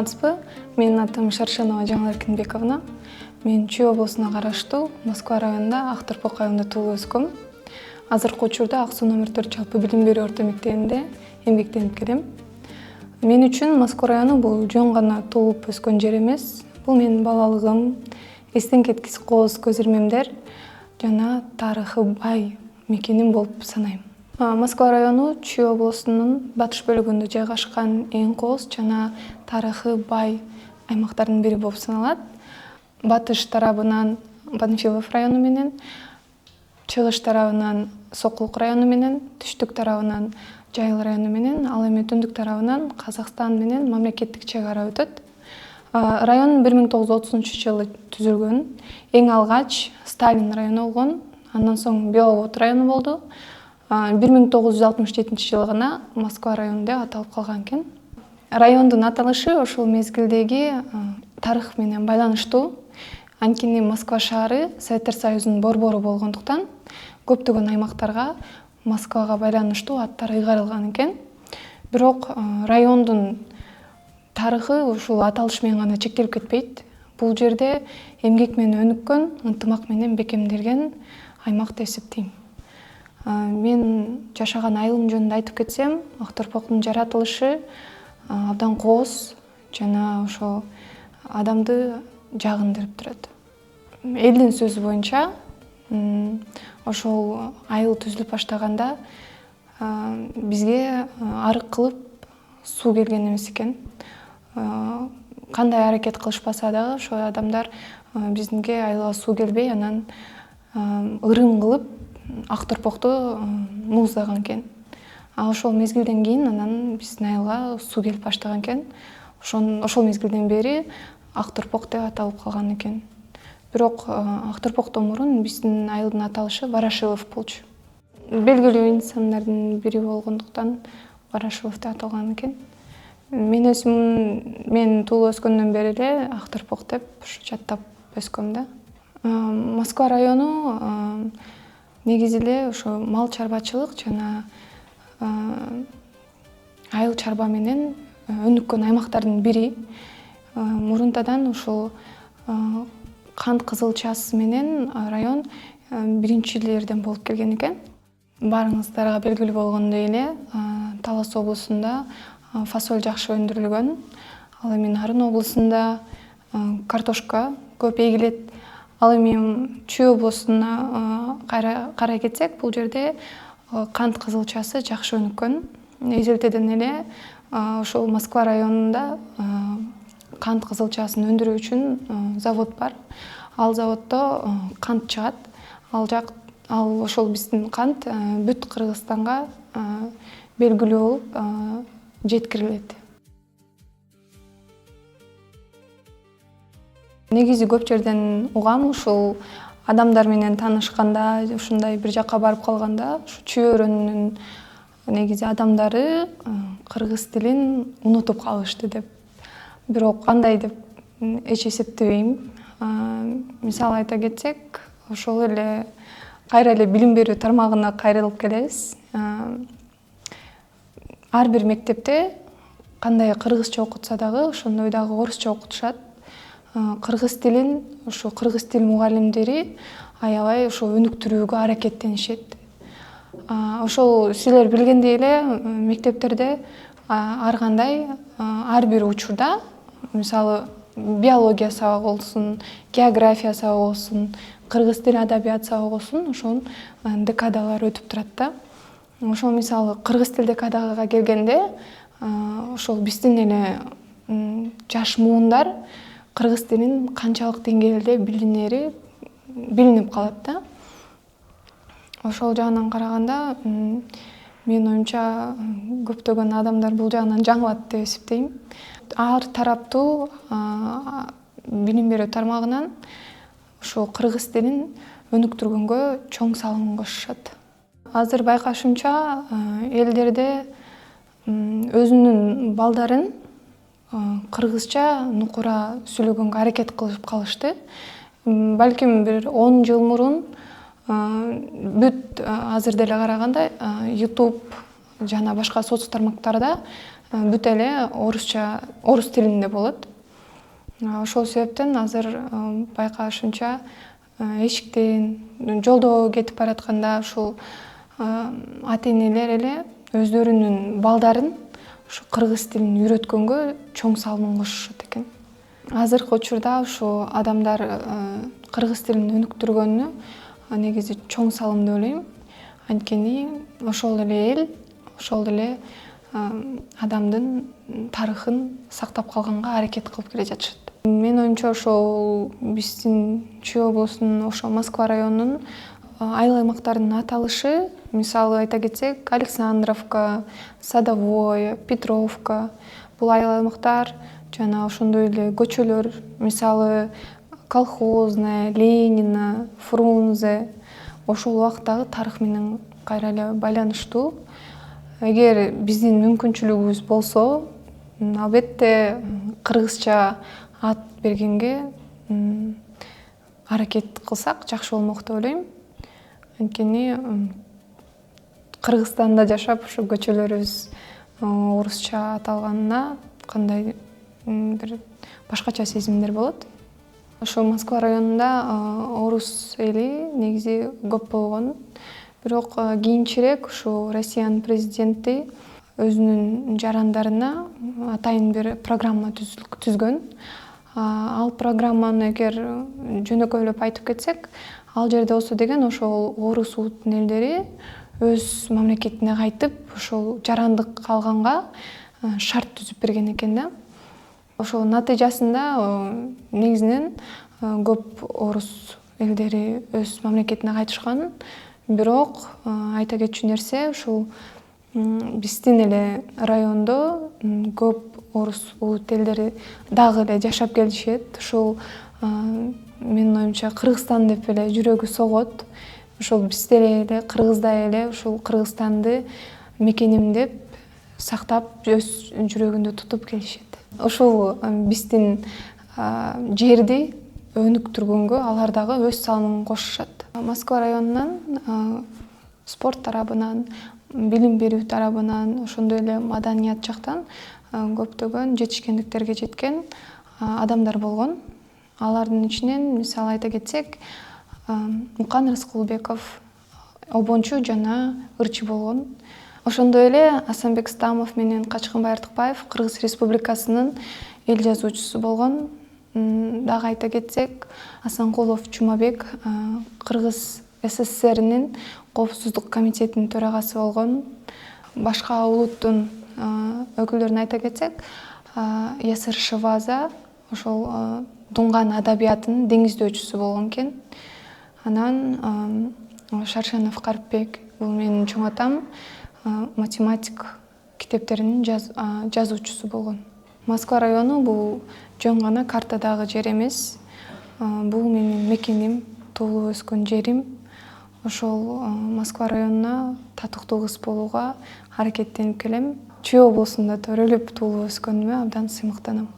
саламатсызбы? Менин атым Шаршенова Жаңыл Эркинбековна. Мен Чүй облусуна караштуу Москва районунда Актырпок айылында туулуп өскөм. Азыркы учурда Ак Суу № 4 жалпы билим берүү орто мектебинде эмгектенип келем. Мен үчүн Москва району бул жөн гана туулуп өскөн жер эмес. Бул менин балалыгым, эстен кеткис кооз көз ирмемдер жана тарыхы бай мекеним болуп санайм. Москва району Чүй облусунун батыш бөлүгүндө жайгашкан эң кооз жана тарыхы бай аймактардын бири болуп саналат. Батыш тарабынан Панфилов району менен, чыгыш тарабынан Сокулук району менен, түштүк тарабынан Жайыл району менен, ал эми түндүк тарабынан Казакстан менен мамлекеттик чек ара өтөт. Район 1930-жылы түзүлгөн. Эң алгач Сталин району болгон, андан соң Беловод району болду. 1967-жылы гана Москва району деп аталып калган экен. Райондун аталышы ошол мезгилдеги тарых менен байланыштуу. Анткени Москва шаары Советтер Союзунун борбору болгондуктан көптөгөн аймактарга Москвага байланыштуу аттар ыйгарылган экен. Бирок райондун тарыхы ушул аталыш менен гана чектелип кетпейт. Бул жерде эмгек менен өнүккөн, ынтымак менен бекемделген аймак деп эсептейм. Мен жашаган айылым жөнүндө айтып кетсем, Актырпоктун жаратылышы абдан кооз жана ошо адамды жагындырып турат. Элдин сөзү боюнча, ошол айыл түзүлүп баштаганда бизге арык кылып суу келген эмес экен. Кандай аракет кылышпаса дагы ошо адамдар бизге айылга суу келбей, анан ырым кылып Актырпокту муздаган экен. Ошол мезгилден кийин анан биздин айылга суу келип баштаган экен. Ошол мезгилден бери Актырпок деп аталып калган экен. Бирок Актырпоктон мурун биздин айылдын аталышы Ворошилов болчу. Белгилүү инсандардын бири болгондуктан Ворошилов деп аталган экен. Мен туулуп өскөндөн бери эле Актырпок деп жаттап өскөм да. Москва району негизи эле ошо мал чарбачылык жана айыл чарба менен өнүккөн аймактардын бири. Мурунтадан ушул кант кызылчасы менен район биринчилерден болуп келген экен. Баарыңыздарга белгилүү болгондой эле Талас облусунда фасоль жакшы өндүрүлгөн. Ал эми Нарын облусунда картошка көп эгилет. Ал эми Чүй облусуна карай кетсек, бул жерде кант кызылчасы жакшы өнүккөн. Эзелтеден эле ошол Москва районунда кант кызылчасын өндүрүү үчүн завод бар. Ал заводдо кант чыгат. Ал ошол биздин кант бүт Кыргызстанга белгилүү болуп жеткирилет. Негизи көп жерден угам, ушул адамдар менен таанышканда, ушундай бир жакка барып калганда, ушу Чүй өрөөнүнүн негизи адамдары кыргыз тилин унутуп калышты деп. Бирок кандай деп эч эсептебейм. Мисалы айта кетсек, ошол эле кайра эле билим берүү тармагына кайрылып келебиз. Ар бир мектепте кандай кыргызча окутса дагы, ошондой дагы орусча окутушат. Кыргыз тилин ушу кыргыз тил мугалимдери аябай ошо өнүктүрүүгө аракеттенишет. Ошол силер билгендей эле мектептерде ар кандай ар бир учурда, мисалы биология сабагы болсун, география сабагы болсун, кыргыз тил адабият сабагы болсун, ошонун декадалар өтүп турат да. Ошол мисалы кыргыз тил декадага келгенде, ошол биздин эле жаш муундар кыргыз тилин канчалык деңгээлде билинери билинип калат да. Ошол жагынан караганда, менин оюмча көптөгөн адамдар бул жагынан жаңылат деп эсептейм. Ар тараптуу билим берүү тармагынан ошол кыргыз тилин өнүктүргөнгө чоң салым кошушат. Азыр байкашымча элдерде өзүнүн балдарын кыргызча нукура сүйлөгөнгө аракет кылып калышты. Балким бир 10 жыл мурун бүт азыр деле караганда YouTube, жана башка соц тармактарда бүт эле орус тилинде болот. Ошол себептен азыр байкашымча эшиктен жолдо кетип баратканда ушул ата-энелер эле өздөрүнүн балдарын ушу кыргыз тилин үйрөткөнгө чоң салымын кошушат экен. Азыркы учурда ушу адамдар кыргыз тилин өнүктүргөнүнө негизи чоң салым деп ойлойм. Анткени ошол эле эл, ошол эле адамдын тарыхын сактап калганга аракет кылып келе жатышат. Менин оюмча ошол биздин Чүй облусунун ошо Москва районунун айыл аймактарынын аталышы, мисалы айта кетсек, Александровка, Садовое, Петровка бул айыл аймактар жана ошондой эле көчөлөр, мисалы Колхозная, Ленина, Фрунзе ошол убактагы тарых менен кайра эле байланыштуу. Эгер биздин мүмкүнчүлүгүбүз болсо, албетте кыргызча ат бергенге аракет кылсак жакшы болмок деп ойлойм. Анткени Кыргызстанда жашап ушу көчөлөрүбүз орусча аталганына кандай бир башкача сезимдер болот. Ошо Москва районунда орус эли негизи көп болгон. Бирок кийинчерээк ушу Россиянын президенти өзүнүн жарандарына атайын бир программа түзгөн. Ал программаны эгер жөнөкөйлөп айтып кетсек, ал жерде болсо деген ошол орус улуттун элдери өз мамлекетине кайтып, ошол жарандык алганга шарт түзүп берген экен да. Ошол натыйжасында негизинен көп орус элдери өз мамлекетине кайтышкан. Бирок айта кетчү нерсе ушул биздин эле райондо көп орус улут элдери дагы эле жашап келишет. Ушул менин оюмча Кыргызстан деп эле жүрөгү согот. Ошол бизде эле кыргыздай эле ушул Кыргызстанды мекеним деп сактап өз жүрөгүндө тутуп келишет. Ошол биздин жерди өнүктүргөнгө алар дагы өз салымын кошушат. Москва районунан спорт тарабынан, билим берүү тарабынан, ошондой эле маданият жактан көптөгөн жетишкендиктерге жеткен адамдар болгон. Алардын ичинен мисалы айта кетсек, Мукан Рыскулбеков обончу жана ырчы болгон. Ошондой эле Асанбек Стамов менен Качкынбай Артыкбаев Кыргыз Республикасынын эл жазуучусу болгон. Дагы айта кетсек, Асанкулов Чумабек Кыргыз СССРнин Коопсуздук комитетинин төрагасы болгон. Башка улуттун өкүлдөрүн айта кетсек, Ясыр Шываза ошол Дунган адабиятынын деңиздөөчүсү болгон экен. Анан Шаршенов Карпбек, бул менин чоң атам, математик, китептеринин жазуучусу болгон. Москва району бул жөн гана картадагы жер эмес. Бул менин мекеним, туулуп өскөн жерим. Ошол Москва районуна татыктуу кыз болууга аракеттенип келем. Чүй облусунда төрөлүп туулуп өскөнүмө абдан сыймыктанам.